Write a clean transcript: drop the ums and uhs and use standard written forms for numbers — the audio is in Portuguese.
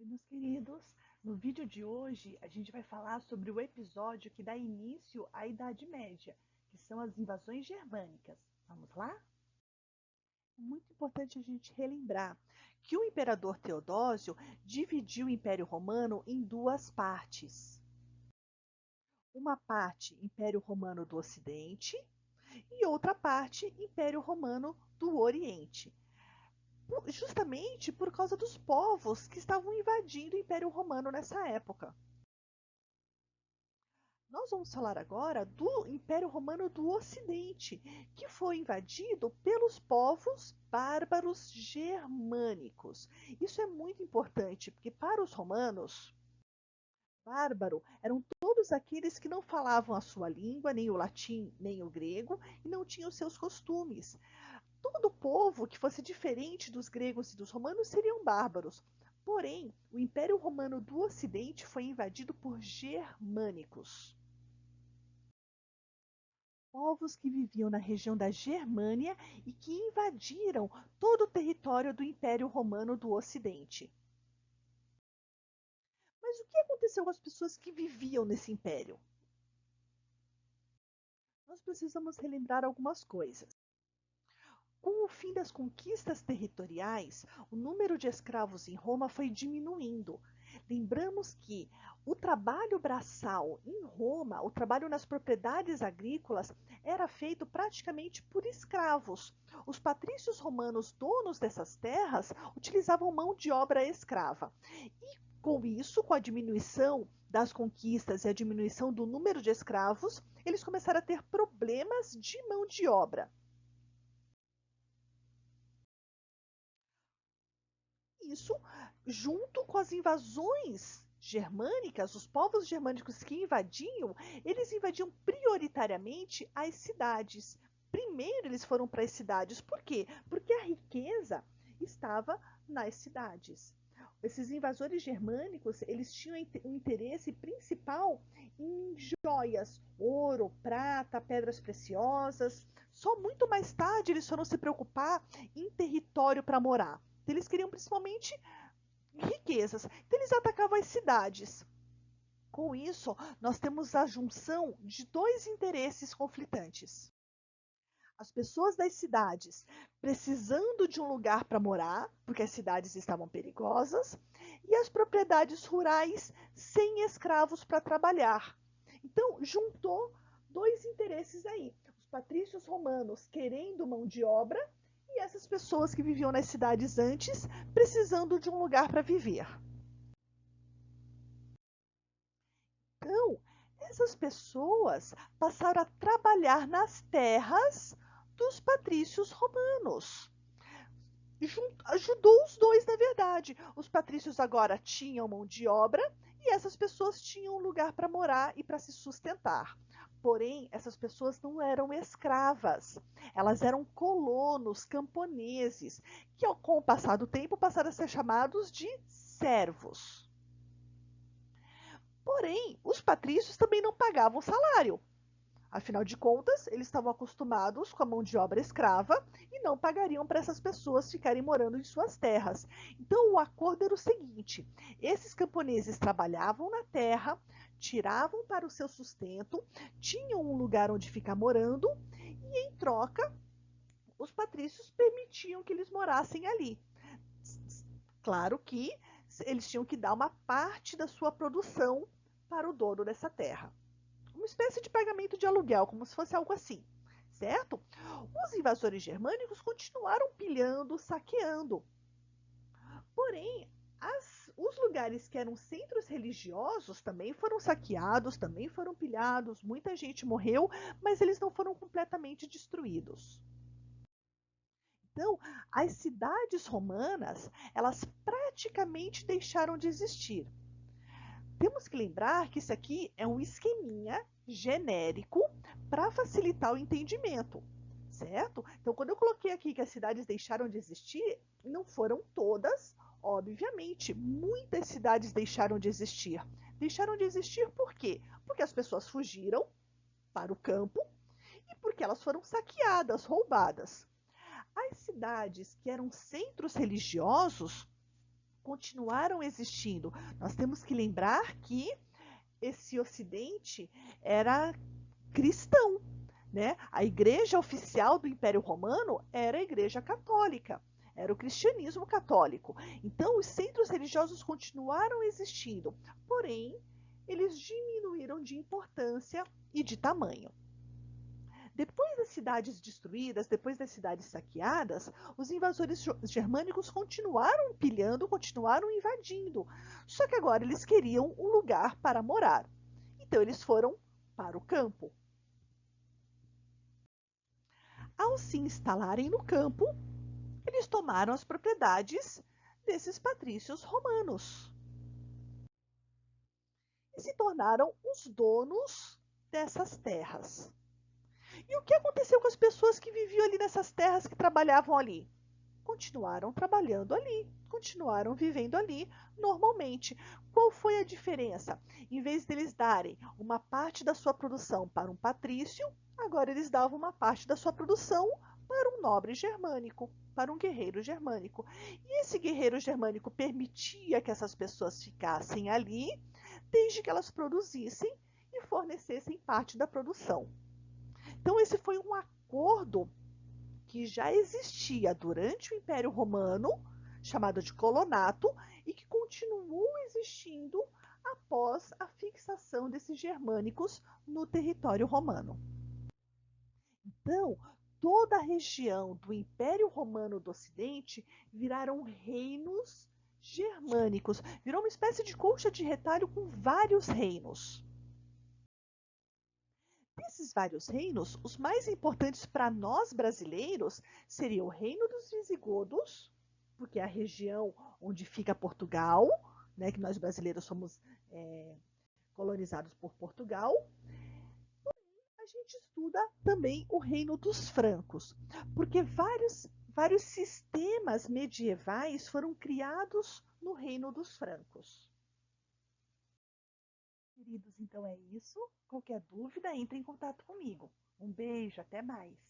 Meus queridos, no vídeo de hoje a gente vai falar sobre o episódio que dá início à Idade Média, que são as invasões germânicas. Vamos lá? É muito importante a gente relembrar que o imperador Teodósio dividiu o Império Romano em duas partes. Uma parte, Império Romano do Ocidente, e outra parte, Império Romano do Oriente. Justamente por causa dos povos que estavam invadindo o Império Romano nessa época. Nós vamos falar agora do Império Romano do Ocidente, que foi invadido pelos povos bárbaros germânicos. Isso é muito importante, porque para os romanos, bárbaro eram todos aqueles que não falavam a sua língua, nem o latim, nem o grego, e não tinham seus costumes. Todo povo que fosse diferente dos gregos e dos romanos seriam bárbaros. Porém, o Império Romano do Ocidente foi invadido por germânicos, povos que viviam na região da Germânia e que invadiram todo o território do Império Romano do Ocidente. Mas o que aconteceu com as pessoas que viviam nesse império? Nós precisamos relembrar algumas coisas. Com o fim das conquistas territoriais, o número de escravos em Roma foi diminuindo. Lembramos que o trabalho braçal em Roma, o trabalho nas propriedades agrícolas, era feito praticamente por escravos. Os patrícios romanos, donos dessas terras, utilizavam mão de obra escrava. E com isso, com a diminuição das conquistas e a diminuição do número de escravos, eles começaram a ter problemas de mão de obra. Isso, junto com as invasões germânicas, os povos germânicos que invadiam, eles invadiam prioritariamente as cidades. Primeiro eles foram para as cidades. Por quê? Porque a riqueza estava nas cidades. Esses invasores germânicos, eles tinham um interesse principal em joias, ouro, prata, pedras preciosas. Só muito mais tarde eles foram se preocupar em território para morar. Eles queriam principalmente riquezas. Então eles atacavam as cidades. Com isso, nós temos a junção de dois interesses conflitantes. As pessoas das cidades precisando de um lugar para morar, porque as cidades estavam perigosas, e as propriedades rurais sem escravos para trabalhar. Então, juntou dois interesses aí. Os patrícios romanos querendo mão de obra e essas pessoas que viviam nas cidades antes precisando de um lugar para viver. Então, essas pessoas passaram a trabalhar nas terras dos patrícios romanos. Ajudou os dois, na verdade. Os patrícios agora tinham mão de obra e essas pessoas tinham um lugar para morar e para se sustentar. Porém, essas pessoas não eram escravas, elas eram colonos, camponeses, que com o passar do tempo passaram a ser chamados de servos. Porém, os patrícios também não pagavam salário. Afinal de contas, eles estavam acostumados com a mão de obra escrava e não pagariam para essas pessoas ficarem morando em suas terras. Então, o acordo era o seguinte: esses camponeses trabalhavam na terra, tiravam para o seu sustento, tinham um lugar onde ficar morando e, em troca, os patrícios permitiam que eles morassem ali. Claro que eles tinham que dar uma parte da sua produção para o dono dessa terra. Uma espécie de pagamento de aluguel, como se fosse algo assim, certo? Os invasores germânicos continuaram pilhando, saqueando. Porém, os lugares que eram centros religiosos também foram saqueados, também foram pilhados, muita gente morreu, mas eles não foram completamente destruídos. Então, as cidades romanas, elas praticamente deixaram de existir. Temos que lembrar que isso aqui é um esqueminha genérico para facilitar o entendimento, certo? Então, quando eu coloquei aqui que as cidades deixaram de existir, não foram todas, obviamente. Muitas cidades deixaram de existir. Deixaram de existir por quê? Porque as pessoas fugiram para o campo e porque elas foram saqueadas, roubadas. As cidades que eram centros religiosos continuaram existindo. Nós temos que lembrar que esse Ocidente era cristão, né? A igreja oficial do Império Romano era a Igreja Católica, era o cristianismo católico. Então, os centros religiosos continuaram existindo, porém, eles diminuíram de importância e de tamanho. Depois das cidades destruídas, depois das cidades saqueadas, os invasores germânicos continuaram pilhando, continuaram invadindo. Só que agora eles queriam um lugar para morar. Então eles foram para o campo. Ao se instalarem no campo, eles tomaram as propriedades desses patrícios romanos e se tornaram os donos dessas terras. E o que aconteceu com as pessoas que viviam ali nessas terras, que trabalhavam ali? Continuaram trabalhando ali, continuaram vivendo ali normalmente. Qual foi a diferença? Em vez deles darem uma parte da sua produção para um patrício, agora eles davam uma parte da sua produção para um nobre germânico, para um guerreiro germânico. E esse guerreiro germânico permitia que essas pessoas ficassem ali, desde que elas produzissem e fornecessem parte da produção. Então, esse foi um acordo que já existia durante o Império Romano, chamado de colonato, e que continuou existindo após a fixação desses germânicos no território romano. Então, toda a região do Império Romano do Ocidente viraram reinos germânicos, virou uma espécie de colcha de retalho com vários reinos. Desses vários reinos, os mais importantes para nós brasileiros seria o Reino dos Visigodos, porque é a região onde fica Portugal, né, que nós brasileiros somos colonizados por Portugal. A gente estuda também o Reino dos Francos, porque vários sistemas medievais foram criados no Reino dos Francos. Queridos, então é isso. Qualquer dúvida, entre em contato comigo. Um beijo, até mais.